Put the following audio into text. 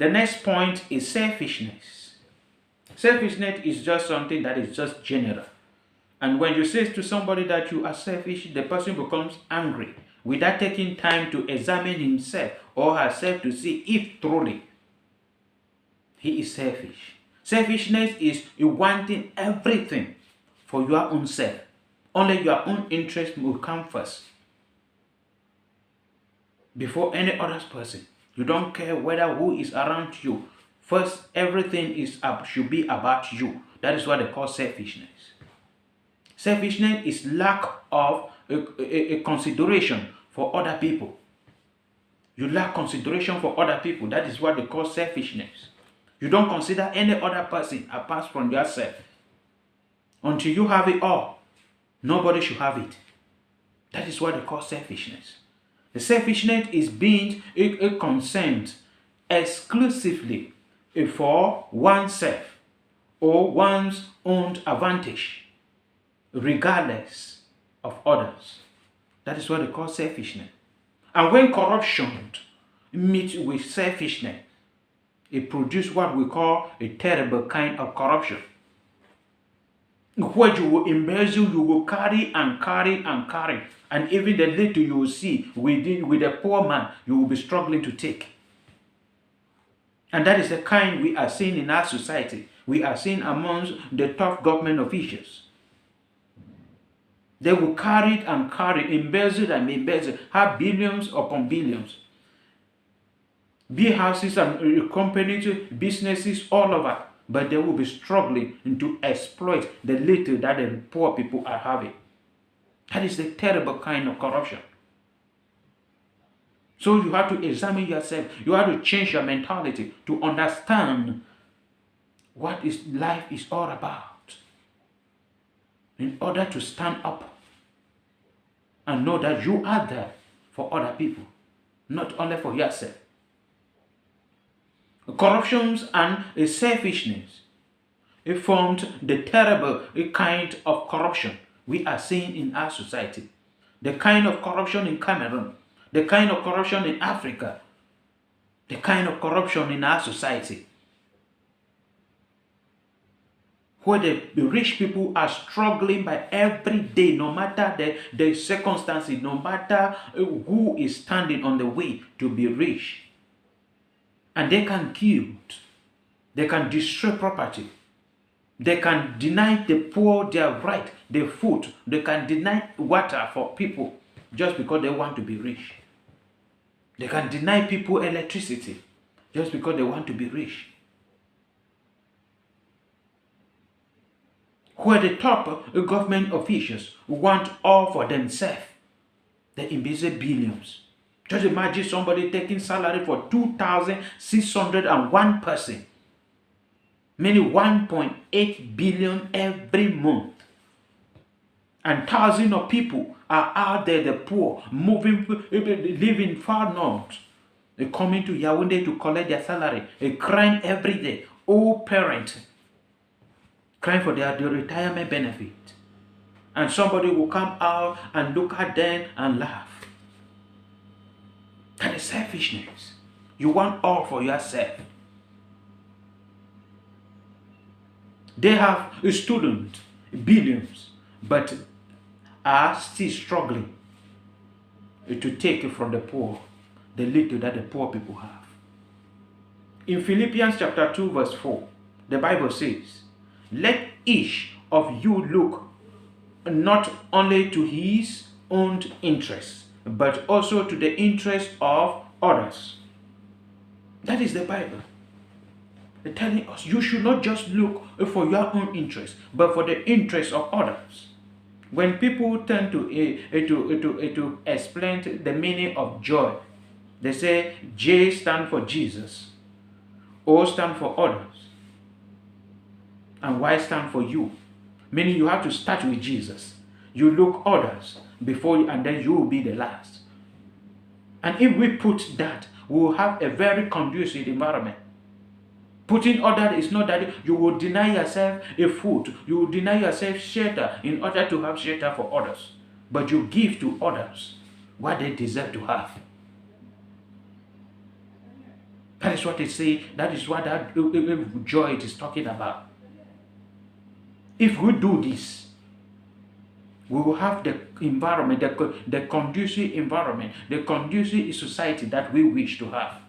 The next point is selfishness. Selfishness is just something that is just general. And when you say to somebody that you are selfish, the person becomes angry without taking time to examine himself or herself to see if truly he is selfish. Selfishness is you wanting everything for your own self. Only your own interest will come first before any other person. You don't care whether who is around you. First, everything should be about you. That is what they call selfishness. Selfishness is lack of a consideration for other people. You lack consideration for other people. That is what they call selfishness. You don't consider any other person apart from yourself. Until you have it all, nobody should have it. That is what they call selfishness. The selfishness is being a concerned exclusively for oneself or one's own advantage, regardless of others. That is what they call selfishness. And when corruption meets with selfishness, it produces what we call a terrible kind of corruption, where you will embezzle, you will carry and carry and carry, and even the little you will see with a poor man, you will be struggling to take. And that is the kind we are seeing in our society. We are seeing amongst the top government officials. They will carry and carry, embezzle and embezzle, have billions upon billions. Big houses and companies, businesses all over, but they will be struggling to exploit the little that the poor people are having. That is the terrible kind of corruption. So you have to examine yourself. You have to change your mentality to understand what life is all about, in order to stand up and know that you are there for other people, not only for yourself. Corruptions and selfishness, it formed the terrible kind of corruption we are seeing in our society. The kind of corruption in Cameroon, the kind of corruption in Africa, the kind of corruption in our society, where the rich people are struggling by every day, no matter the circumstances, no matter who is standing on the way to be rich. And they can kill, they can destroy property, they can deny the poor their right, their food, they can deny water for people just because they want to be rich. They can deny people electricity just because they want to be rich. Where the top government officials want all for themselves, they embezzle billions. Just imagine somebody taking salary for 2,601 person, meaning 1.8 billion every month. And thousands of people are out there, the poor, living far north. They're coming to Yaoundé to collect their salary. They're crying every day. Old parents crying for their retirement benefit. And somebody will come out and look at them and laugh. That is selfishness. You want all for yourself. They have a student, billions, but are still struggling to take it from the poor, the little that the poor people have. In Philippians chapter 2 verse 4, the Bible says, let each of you look not only to his own interests, but also to the interest of others. That is the Bible. They're telling us you should not just look for your own interest, but for the interest of others. When people tend to explain the meaning of joy, they say J stand for Jesus, O stand for others, and Y stand for you. Meaning you have to start with Jesus. You look others before you, and then you will be the last. And if we put that, we will have a very conducive environment. Putting other is not that you will deny yourself a food, you will deny yourself shelter in order to have shelter for others. But you give to others what they deserve to have. That That is what it say. That is what that joy it is talking about. If we do this, we will have the environment, the conducive environment, the conducive society that we wish to have.